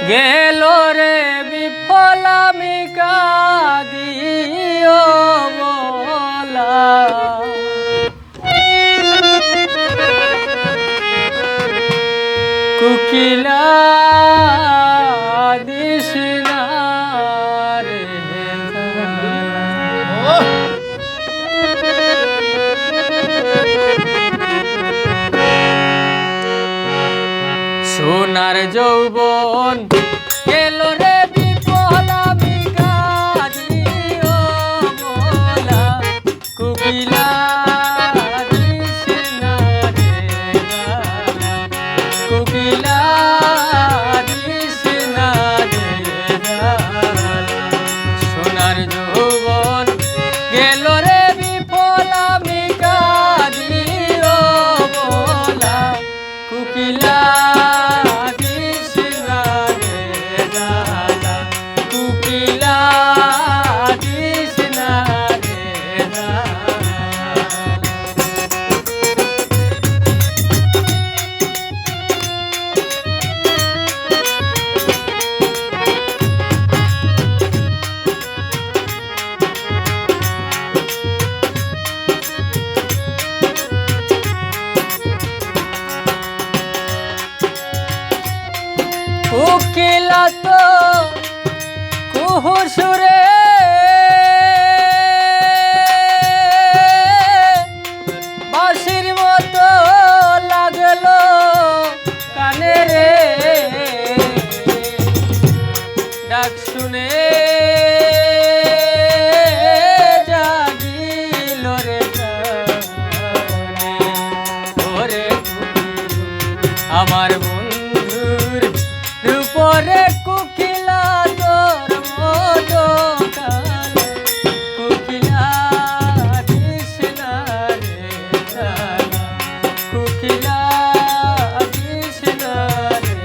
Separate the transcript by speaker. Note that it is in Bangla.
Speaker 1: গেল রে বিফলামি কাঁদিও বলা কুকিলা দিস না রে সোনার যৌবন গেল রে বিফলামি কাঁদিও বলা কুকিলা দিস না রে কুকিলা দিস না রে সোনার যৌবন গেল রে বিফলামি কাঁদিও বলা কুকিলা কুকিলা তো কুহু সুরে বাঁশির মতো লাগলো কানে রে ডাক শুনে জাগিল রে প্রাণে ওরে আমার বন্ধুর রূপরে কুকিলা তোর মতো কালো কুকিলা দিস না রে কুকিলা দিস না রে